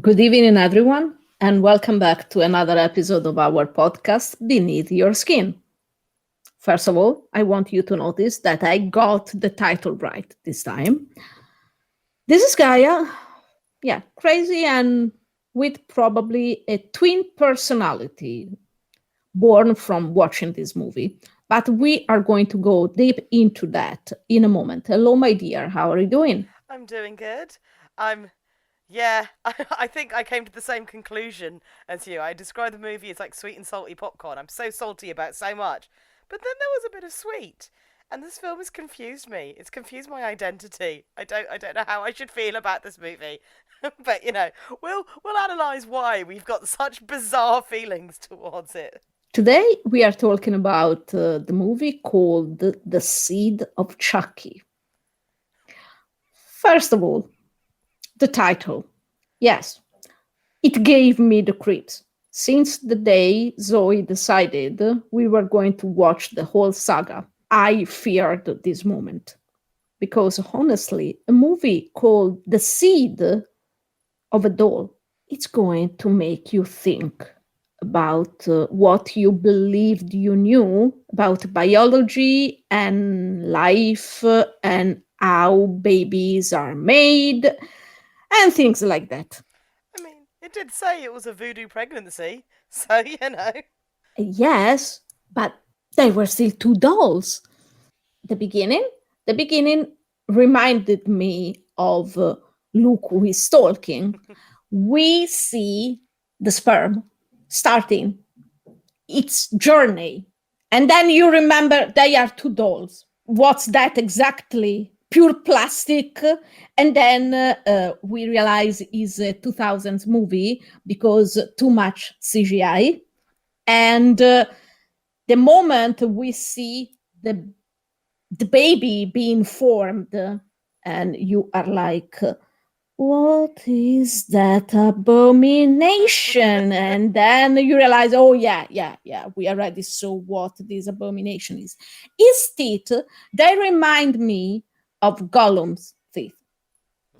Good evening, everyone, and welcome back to another episode of our podcast, Beneath Your Skin. First of all, I want you to notice that I got the title right this time. This is Gaia, crazy and with probably a twin personality born from watching this movie. But we are going to go deep into that in a moment. Hello, my dear. How are you doing? I'm doing good. I think I came to the same conclusion as you. I described the movie as like sweet and salty popcorn. I'm so salty about so much. But then there was a bit of sweet. And this film has confused me. It's confused my identity. I don't know how I should feel about this movie. But we'll analyze why we've got such bizarre feelings towards it. Today, we are talking about the movie called The Seed of Chucky. First of all, the title. Yes, it gave me the creeps. Since the day Zoe decided we were going to watch the whole saga, I feared this moment. Because honestly, a movie called The Seed of a Doll, it's going to make you think about what you believed you knew about biology and life and how babies are made and things like that. I mean, it did say it was a voodoo pregnancy. So. Yes, but they were still two dolls. The beginning, the beginning reminded me of Luke who is talking. We see the sperm starting its journey. And then you remember they are two dolls. What's that exactly? Pure plastic. And then we realize is a 2000s movie because too much CGI. And the moment we see the baby being formed, and you are like, what is that abomination? And then you realize, oh, yeah, we already saw what this abomination is. His teeth, they remind me of Gollum's teeth.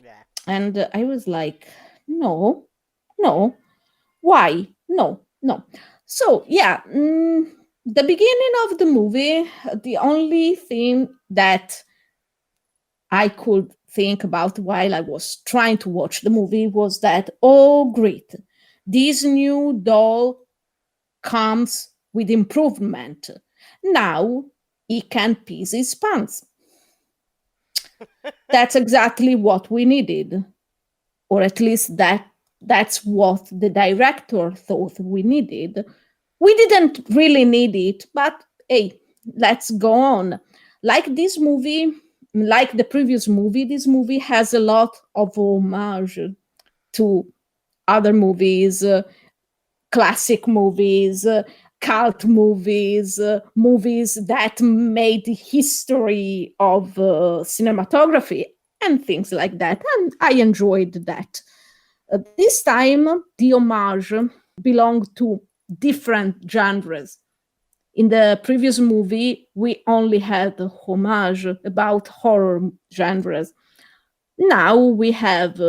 Yeah. And I was like, no, why? No. So, the beginning of the movie, the only thing that I could think about while I was trying to watch the movie was that, oh, great, this new doll comes with improvement. Now he can piss his pants. That's exactly what we needed, or at least that's what the director thought we needed. We didn't really need it, but hey, let's go on. Like this movie, like the previous movie, this movie has a lot of homage to other movies, classic movies, cult movies, movies that made history of cinematography and things like that. And I enjoyed that. This time, the homage belonged to different genres. In the previous movie, we only had a homage about horror genres. Now we have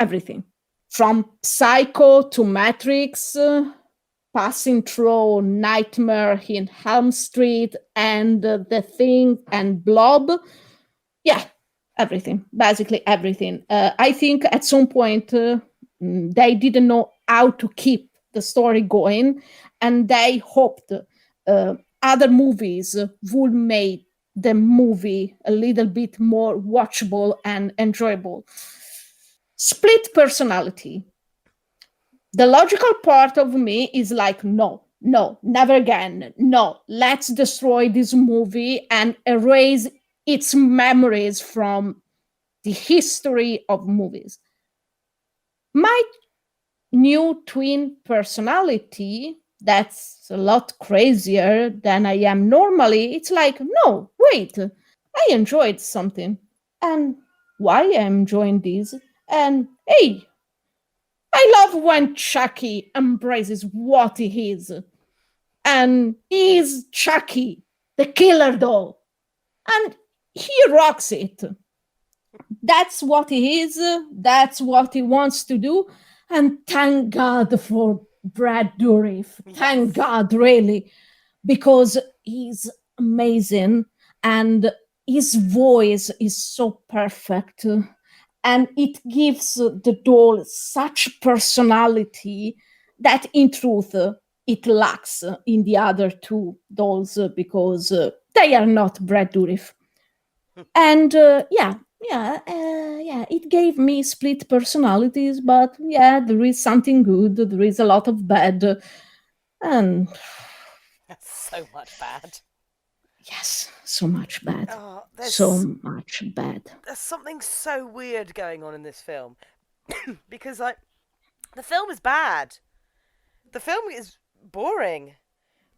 everything from Psycho to Matrix, passing through Nightmare in Elm Street and The Thing and Blob. Yeah, everything, basically everything. I think at some point they didn't know how to keep the story going, and they hoped other movies would make the movie a little bit more watchable and enjoyable. Split personality. The logical part of me is like, no, never again. No, let's destroy this movie and erase its memories from the history of movies. My new twin personality, that's a lot crazier than I am normally. It's like, no, wait, I enjoyed something. And why I'm enjoying this? And hey, I love when Chucky embraces what he is. And he's Chucky, the killer doll. And he rocks it. That's what he is. That's what he wants to do. And thank God for Brad Dourif. Thank Yes. God, really, because he's amazing and his voice is so perfect. And it gives the doll such personality that, in truth, it lacks in the other two dolls because they are not Brad Dourif. And yeah, it gave me split personalities, but yeah, there is something good, there is a lot of bad, and That's so much bad. yes, so much bad, Oh, so much bad. there's something so weird going on in this film because like the film is bad. The film is boring.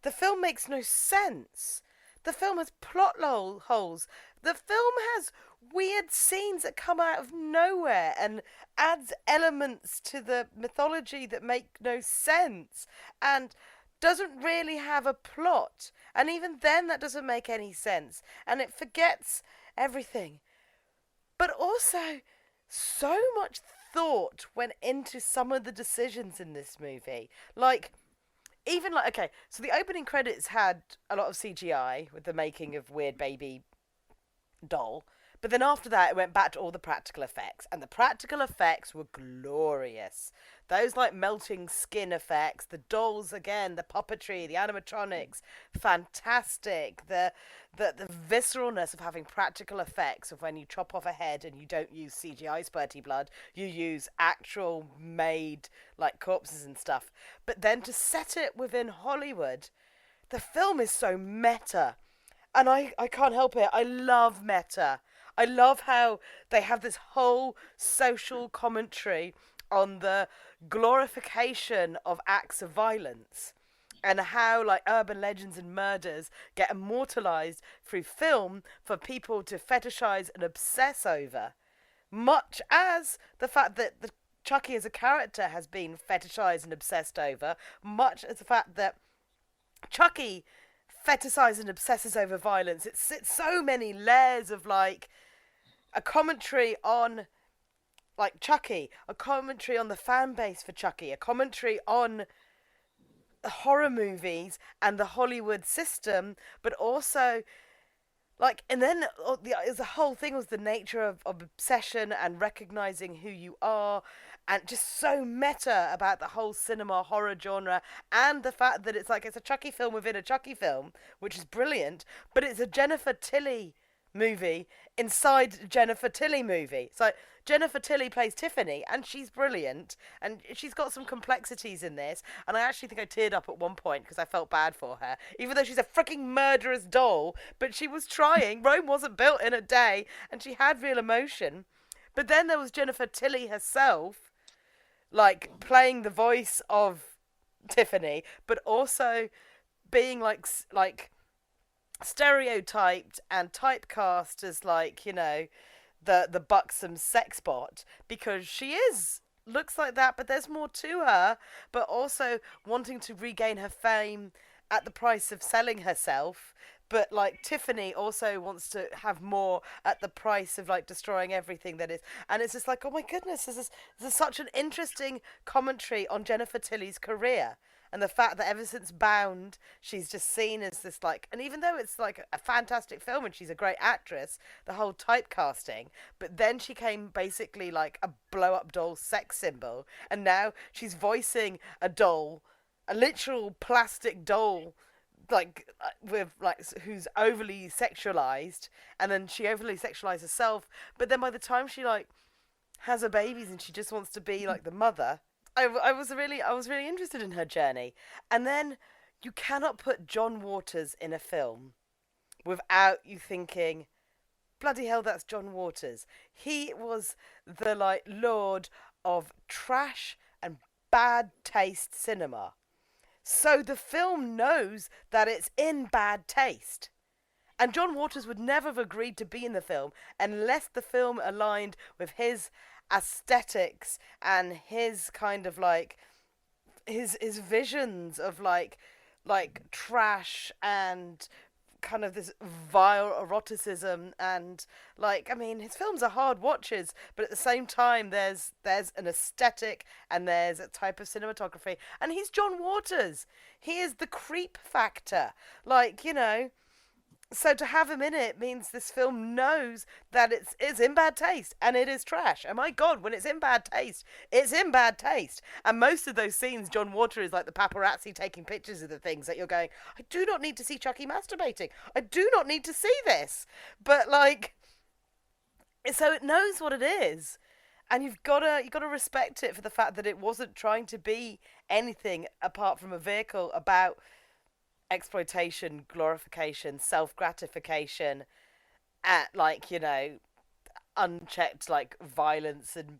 The film makes no sense. The film has holes. The film has weird scenes that come out of nowhere and adds elements to the mythology that make no sense and doesn't really have a plot. And even then, that doesn't make any sense. And it forgets everything. But also, so much thought went into some of the decisions in this movie. Like, even like, okay, so the opening credits had a lot of CGI with the making of Weird Baby Doll. But then after that, it went back to all the practical effects. And the practical effects were glorious. Those like melting skin effects, the dolls again, the puppetry, the animatronics, fantastic. The visceralness of having practical effects of when you chop off a head and you don't use CGI spurty blood, you use actual made like corpses and stuff. But then to set it within Hollywood, the film is so meta. And I can't help it. I love meta. I love how they have this whole social commentary on the glorification of acts of violence and how like urban legends and murders get immortalized through film for people to fetishize and obsess over, much as the fact that the Chucky as a character has been fetishized and obsessed over, much as the fact that Chucky fetishizes and obsesses over violence. It's so many layers of like a commentary on like Chucky, a commentary on the fan base for Chucky, a commentary on horror movies and the Hollywood system, but also like, and then the whole thing was the nature of obsession and recognizing who you are, and just so meta about the whole cinema horror genre, and the fact that it's like it's a Chucky film within a Chucky film, which is brilliant, but it's a Jennifer Tilly movie inside Jennifer Tilly movie. So Jennifer Tilly plays Tiffany, and she's brilliant, and she's got some complexities in this. And I actually think I teared up at one point because I felt bad for her, even though she's a freaking murderous doll. But she was trying. Rome wasn't built in a day, and she had real emotion. But then there was Jennifer Tilly herself, like playing the voice of Tiffany, but also being like stereotyped and typecast as like, you know, the buxom sex bot, because she is looks like that, but there's more to her, but also wanting to regain her fame at the price of selling herself. But like Tiffany also wants to have more at the price of like destroying everything that is. And it's just like, oh my goodness, this is such an interesting commentary on Jennifer Tilly's career, and the fact that ever since Bound, she's just seen as this like, and even though it's like a fantastic film and she's a great actress, the whole typecasting, but then she came basically like a blow up doll sex symbol, and now she's voicing a doll, a literal plastic doll, like with like who's overly sexualized, and then she overly sexualizes herself, but then by the time she like has her babies and she just wants to be like the mother, I was really interested in her journey. And then you cannot put John Waters in a film without you thinking, bloody hell, that's John Waters. He was the like lord of trash and bad taste cinema. So the film knows that it's in bad taste. And John Waters would never have agreed to be in the film unless the film aligned with his aesthetics and his kind of like his visions of like trash and kind of this vile eroticism, and like, I mean, his films are hard watches, but at the same time there's an aesthetic and there's a type of cinematography, and he's John Waters. He is the creep factor. Like, you know, so to have him in it means this film knows that it's in bad taste and it is trash. And my God, when it's in bad taste, it's in bad taste. And most of those scenes, John Water is like the paparazzi taking pictures of the things that you're going, I do not need to see Chucky masturbating. I do not need to see this. But like, so it knows what it is. And you gotta respect it for the fact that it wasn't trying to be anything apart from a vehicle about exploitation, glorification, self gratification, at like, you know, unchecked like violence and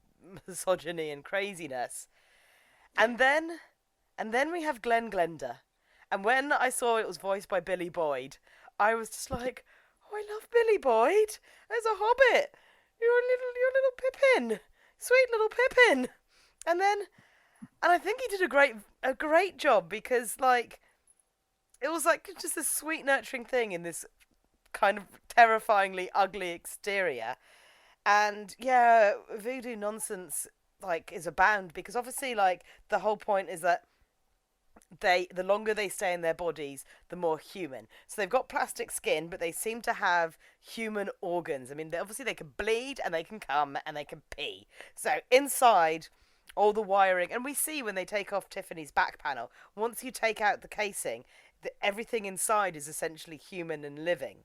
misogyny and craziness. And then we have Glenn Glenda. And when I saw it was voiced by Billy Boyd, I was just like, oh, I love Billy Boyd as a Hobbit. You're little Pippin, sweet little Pippin. And then, and I think he did a great job, because like, it was like just this sweet nurturing thing in this kind of terrifyingly ugly exterior. And yeah, voodoo nonsense like is abound, because obviously like the whole point is that the longer they stay in their bodies, the more human. So they've got plastic skin, but they seem to have human organs. I mean, obviously they can bleed and they can come and they can pee. So inside, all the wiring, and we see when they take off Tiffany's back panel, once you take out the casing, everything inside is essentially human and living.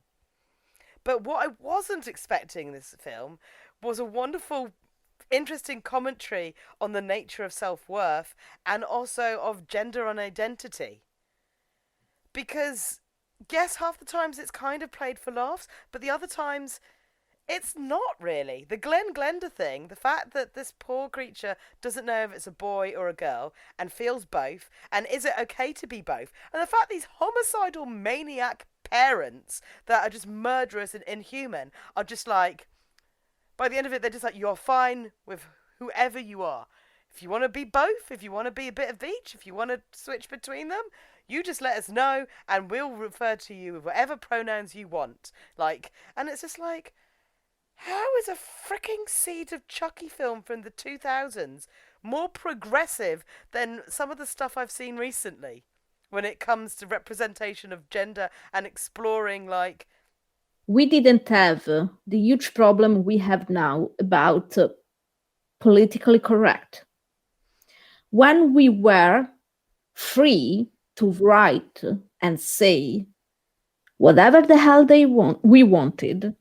But what I wasn't expecting in this film was a wonderful, interesting commentary on the nature of self-worth and also of gender and identity. Because, yes, half the times it's kind of played for laughs, but the other times it's not really. The Glenn Glenda thing, the fact that this poor creature doesn't know if it's a boy or a girl and feels both, and is it okay to be both, and the fact these homicidal maniac parents that are just murderous and inhuman are just like, by the end of it, they're just like, you're fine with whoever you are. If you want to be both, if you want to be a bit of each, if you want to switch between them, you just let us know and we'll refer to you with whatever pronouns you want. Like, and it's just like, how is a freaking Seed of Chucky film from the 2000s more progressive than some of the stuff I've seen recently when it comes to representation of gender and exploring, like... We didn't have the huge problem we have now about politically correct. When we were free to write and say whatever the hell we wanted,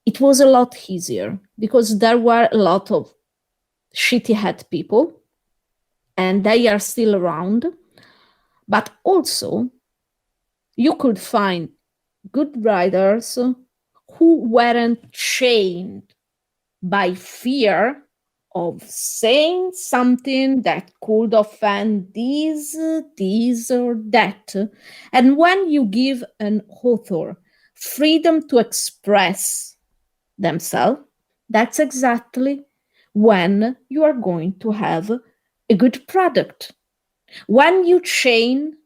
it was a lot easier, because there were a lot of shitty head people, and they are still around. But also, you could find good writers who weren't chained by fear of saying something that could offend this, or that. And when you give an author freedom to express themselves, that's exactly when you are going to have a good product. When you chain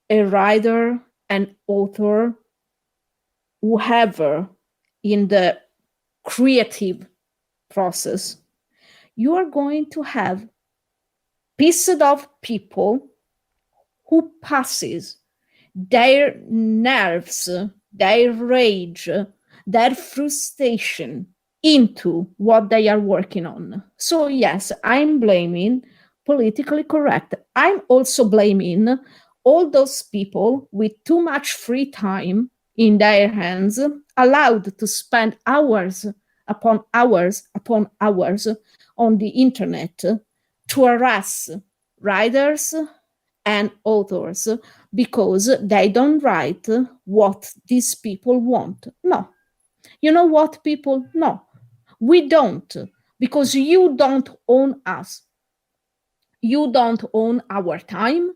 a writer, an author, whoever in the creative process, you are going to have pieces of people who passes their nerves, their rage, their frustration into what they are working on. So yes, I'm blaming politically correct. I'm also blaming all those people with too much free time in their hands, allowed to spend hours upon hours upon hours on the internet to harass writers and authors because they don't write what these people want. No. You know what, people? No. We don't, because you don't own us. You don't own our time.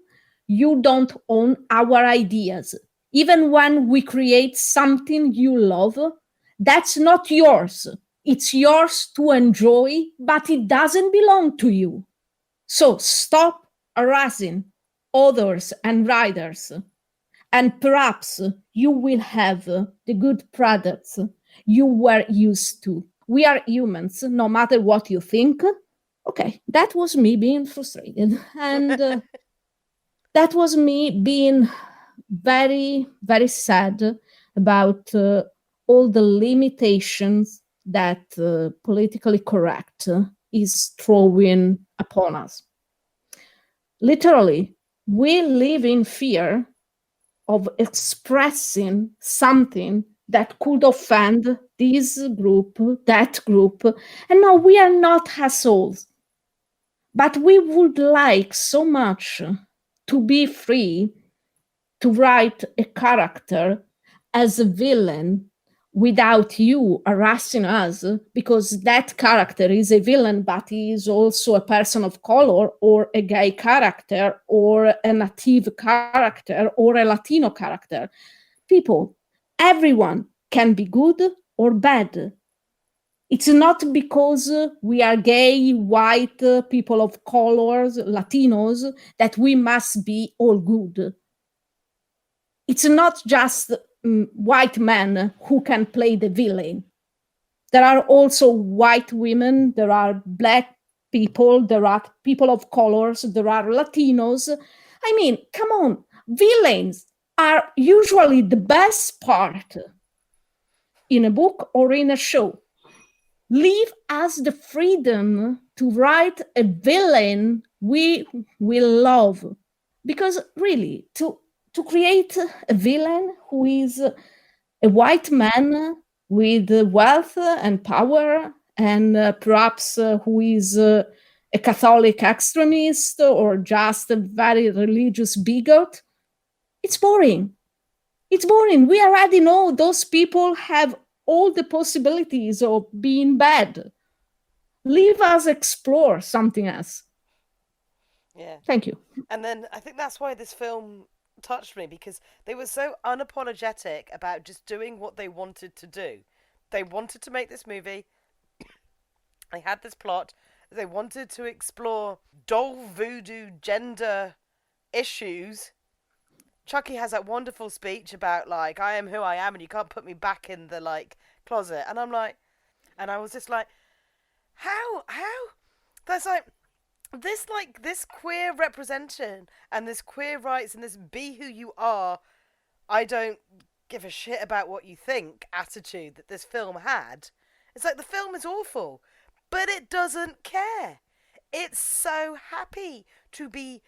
You don't own our ideas. Even when we create something you love, that's not yours. It's yours to enjoy, but it doesn't belong to you. So stop harassing authors and writers. And perhaps you will have the good products you were used to. We are humans, no matter what you think. Okay, that was me being frustrated. And that was me being very, very sad about all the limitations that politically correct is throwing upon us. Literally, we live in fear of expressing something that could offend this group, that group. And no, we are not assholes, but we would like so much to be free to write a character as a villain without you harassing us, because that character is a villain but he is also a person of color or a gay character or a native character or a Latino character. People, everyone can be good or bad. It's not because we are gay, white, people of colors, Latinos, that we must be all good. It's not just white men who can play the villain. There are also white women, there are black people, there are people of colors, there are Latinos. I mean, come on, villains are usually the best part in a book or in a show. Leave us the freedom to write a villain we will love. Because really, to create a villain who is a white man with wealth and power, and perhaps who is a Catholic extremist or just a very religious bigot, it's boring. It's boring. We already know those people have all the possibilities of being bad. Leave us explore something else. Yeah. Thank you. And then I think that's why this film touched me, because they were so unapologetic about just doing what they wanted to do. They wanted to make this movie. They had this plot. They wanted to explore doll voodoo gender issues. Chucky has that wonderful speech about, like, I am who I am and you can't put me back in the, like, closet. And I'm like, and I was just like, how? That's like, this queer representation and this queer rights and this be who you are, I don't give a shit about what you think attitude that this film had. It's like the film is awful, but it doesn't care. It's so happy to be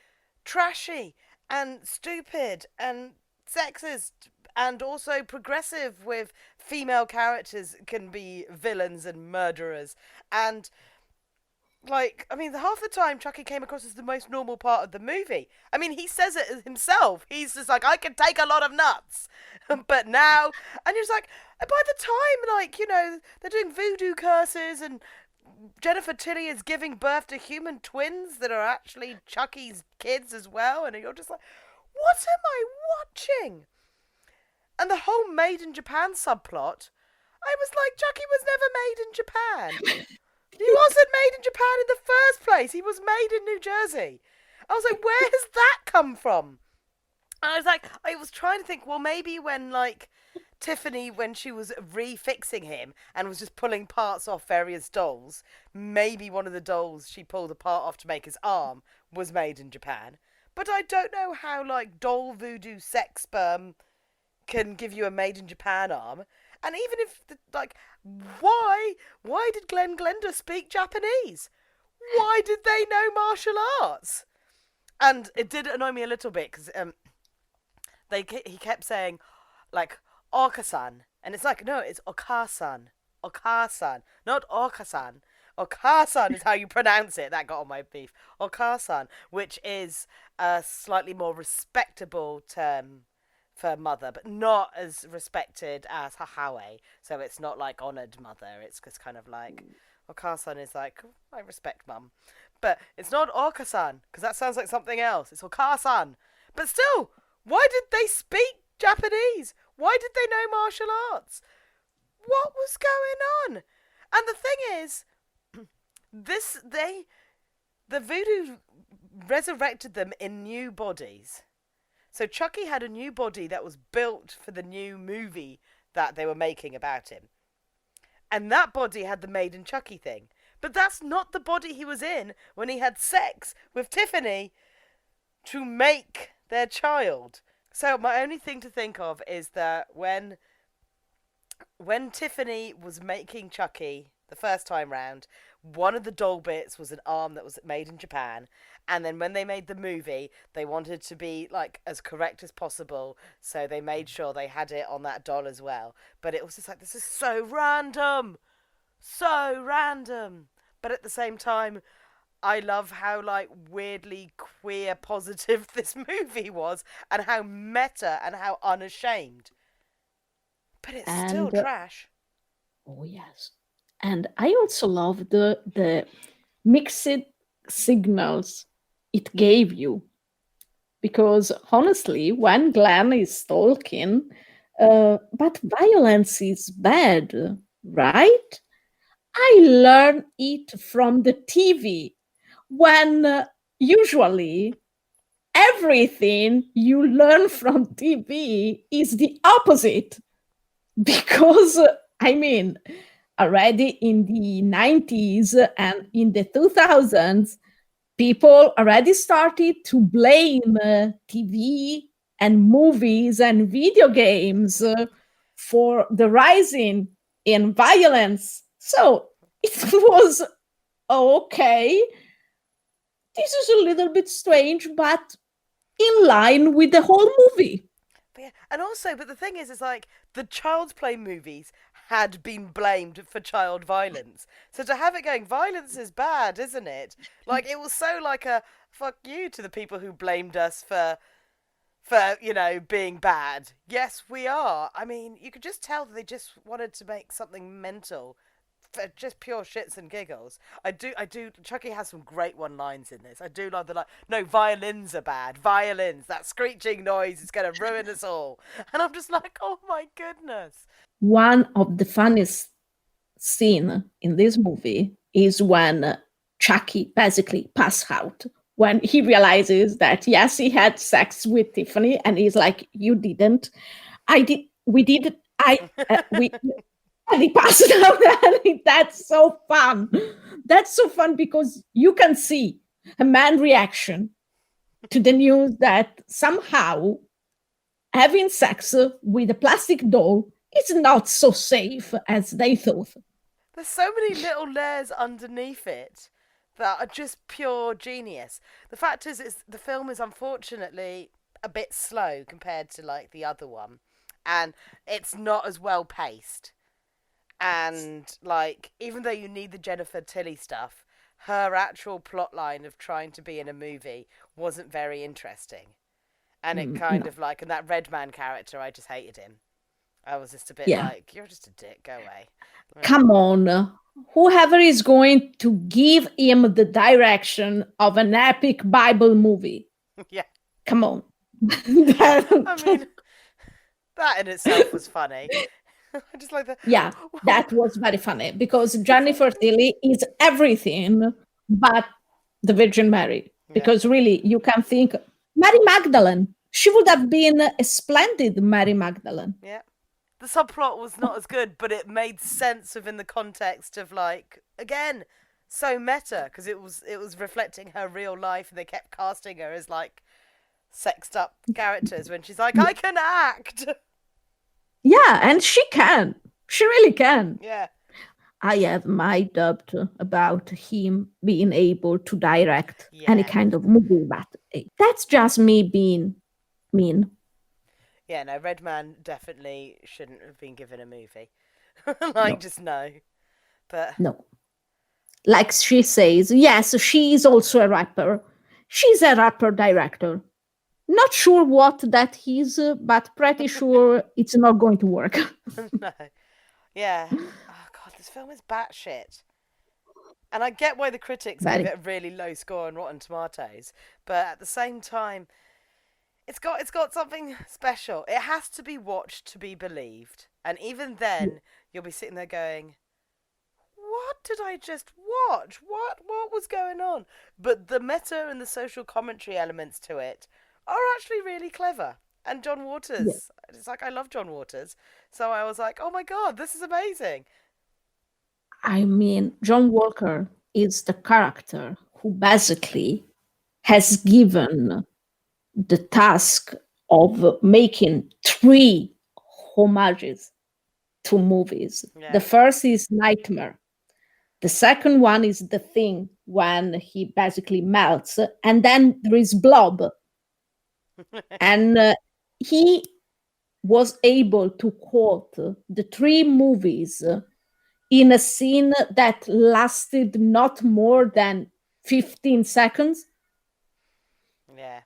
trashy and stupid and sexist and also progressive with female characters can be villains and murderers. And like, I mean, half the time Chucky came across as the most normal part of the movie. I mean, he says it himself. He's just like, I can take a lot of nuts. But now, and you're just like, by the time, like, you know, they're doing voodoo curses and Jennifer Tilly is giving birth to human twins that are actually Chucky's kids as well. And you're just like, what am I watching? And the whole Made in Japan subplot, I was like, Chucky was never made in Japan. He wasn't made in Japan in the first place. He was made in New Jersey. I was like, where has that come from? And I was like, I was trying to think, well, maybe when, like, Tiffany, when she was refixing him and was just pulling parts off various dolls, maybe one of the dolls she pulled a part off to make his arm was made in Japan. But I don't know how, like, doll voodoo sex sperm can give you a made in Japan arm. And even if, like, why did Glenn Glenda speak Japanese? Why did they know martial arts? And it did annoy me a little bit, because he kept saying, like, Okasan. And it's like, no, it's Okasan. Okasan. Not Okasan. Okasan is how you pronounce it. That got on my beef. Okasan, which is a slightly more respectable term for mother, but not as respected as Hahawe. So it's not like honoured mother. It's just kind of like, Okasan is like, I respect mum. But it's not Okasan, because that sounds like something else. It's Okasan. But still, why did they speak Japanese? Why did they know martial arts? What was going on? And the thing is, the voodoo resurrected them in new bodies. So Chucky had a new body that was built for the new movie that they were making about him. And that body had the Made in Chucky thing. But that's not the body he was in when he had sex with Tiffany to make their child. So my only thing to think of is that when Tiffany was making Chucky the first time round, one of the doll bits was an arm that was made in Japan. And then when they made the movie, they wanted to be like as correct as possible, so they made sure they had it on that doll as well. But it was just like, this is so random, so random. But at the same time, I love how like weirdly queer positive this movie was, and how meta and how unashamed. But it's still And trash. oh yes, and I also love the mixed signals it gave you, because honestly, when Glenn is talking, but violence is bad, right? I learn it from the TV, when usually everything you learn from TV is the opposite. Because, I mean, already in the 90s and in the 2000s, people already started to blame TV and movies and video games for the rising in violence. So it was okay. This is a little bit strange, but in line with the whole movie. But yeah, and also, but the thing is like the Child's Play movies had been blamed for child violence. So to have it going, violence is bad, isn't it? Like it was so like a fuck you to the people who blamed us for being bad. Yes, we are. I mean, you could just tell that they just wanted to make something mental for just pure shits and giggles. I do. Chucky has some great one-lines in this. I do love the like, no, violins are bad. Violins, that screeching noise is going to ruin us all. And I'm just like, oh my goodness. One of the funniest scene in this movie is when Chucky basically passes out, when he realizes that yes, he had sex with Tiffany, and he's like, "You didn't. I did. We did. I we." And he passes out, and that's so fun. That's so fun because you can see a man reaction to the news that somehow having sex with a plastic doll is not so safe as they thought. There's so many little layers underneath it that are just pure genius. The fact is the film is unfortunately a bit slow compared to like the other one, and it's not as well paced. And like, even though you need the Jennifer Tilly stuff, her actual plot line of trying to be in a movie wasn't very interesting. And it kind No. of like, and that Red Man character, I just hated him. I was just a bit Yeah. like, you're just a dick, go away. Come on. Whoever is going to give him the direction of an epic Bible movie? Yeah. Come on. I mean, that in itself was funny. I just like that. Yeah, that was very funny because Jennifer Tilly is everything but the Virgin Mary. Yeah. Because really, you can think Mary Magdalene. She would have been a splendid Mary Magdalene. Yeah. The subplot was not as good, but it made sense within the context of like, again, so meta because it was reflecting her real life, and they kept casting her as like sexed up characters when she's like, I can act. Yeah, and she can. She really can. Yeah. I have my doubt about him being able to direct any kind of movie, but that's just me being mean. Yeah, no, Red Man definitely shouldn't have been given a movie. Like, no. Just no. But no. Like she says, yes, she is also a rapper. She's a rapper director. Not sure what that is, but pretty sure it's not going to work. No. Yeah. Oh, God, this film is batshit. And I get why the critics give it a really low score on Rotten Tomatoes, but at the same time, it's got something special. It has to be watched to be believed. And even then, you'll be sitting there going, what did I just watch? What was going on? But the meta and the social commentary elements to it are actually really clever. And John Yeah. Waters, it's like I love John Waters, so I was like, oh my god, this is amazing. I mean, John Walker is the character who basically has given the task of making three homages to movies. The Yeah. first is Nightmare. The second one is The Thing, when he basically melts. And then there is Blob. And he was able to quote the three movies in a scene that lasted not more than 15 seconds. Yeah.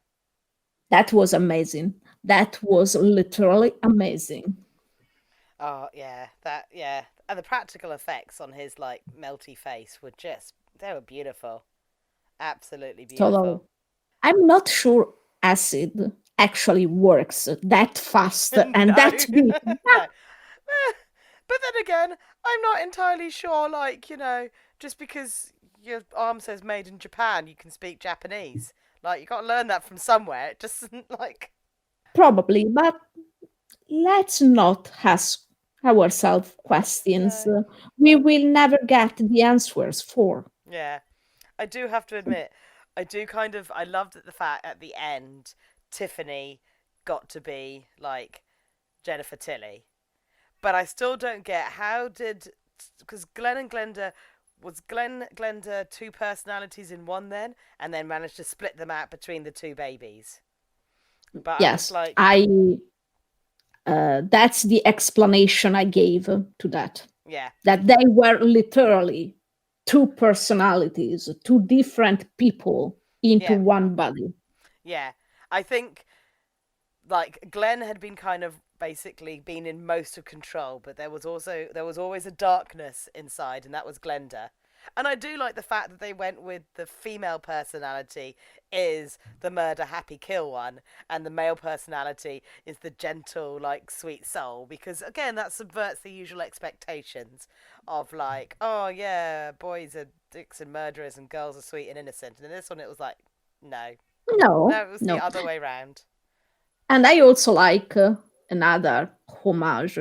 That was amazing. That was literally amazing. Oh yeah, that yeah, and the practical effects on his like melty face were just they were beautiful, absolutely Totally. beautiful. I'm not sure acid actually works that fast and No, that big. no. But then again, I'm not entirely sure. Like just because your arm says "made in Japan," you can speak Japanese. Like you got to learn that from somewhere. It just like Probably, but let's not ask ourselves questions no, we no. will never get the answers for. Yeah, I do have to admit, I do kind of I loved the fact at the end Tiffany got to be like Jennifer Tilly, but I still don't get how did because Glenn and Glenda was Glenda two personalities in one and then managed to split them out between the two babies. But I'm just Yes, like, I. That's the explanation I gave to that. yeah, That they were literally two personalities, two different people into yeah, one body. yeah. I think like Glenn had been kind of basically been in most of control, but there was always a darkness inside, and that was Glenda. And I do like the fact that they went with the female personality is the murder happy kill one, and the male personality is the gentle like sweet soul, because again that subverts the usual expectations of like, oh yeah, boys are dicks and murderers and girls are sweet and innocent. And in this one it was like, no, No, no, it was the no. other way round. And I also like another homage.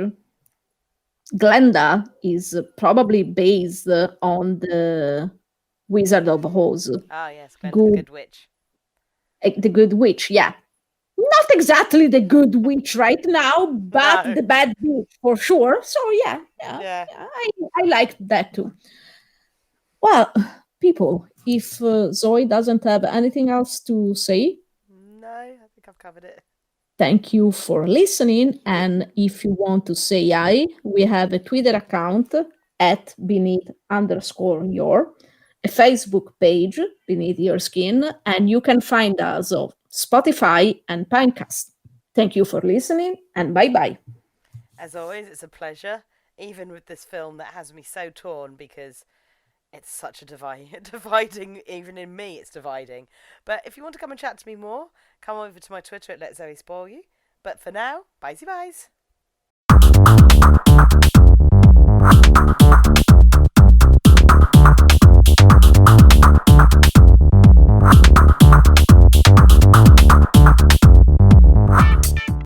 Glenda is probably based on the Wizard of Oz. Ah, yes, Glenda the Good, Good Witch. the Good Witch, yeah. Not exactly the good witch right now, but No. the bad witch for sure. So yeah, yeah, Yeah. yeah. I liked that too. Well, people, if Zoe doesn't have anything else to say, No, I think I've covered it. thank you for listening. And if you want to say hi, we have a Twitter account at beneath underscore your, a Facebook page beneath your skin, and you can find us on Spotify and Pinecast. Thank you for listening, and bye bye. As always, it's a pleasure, even with this film that has me so torn because it's such a dividing, even in me, it's dividing. But if you want to come and chat to me more, come over to my Twitter at Let Zoe Spoil You. But for now, bye byes.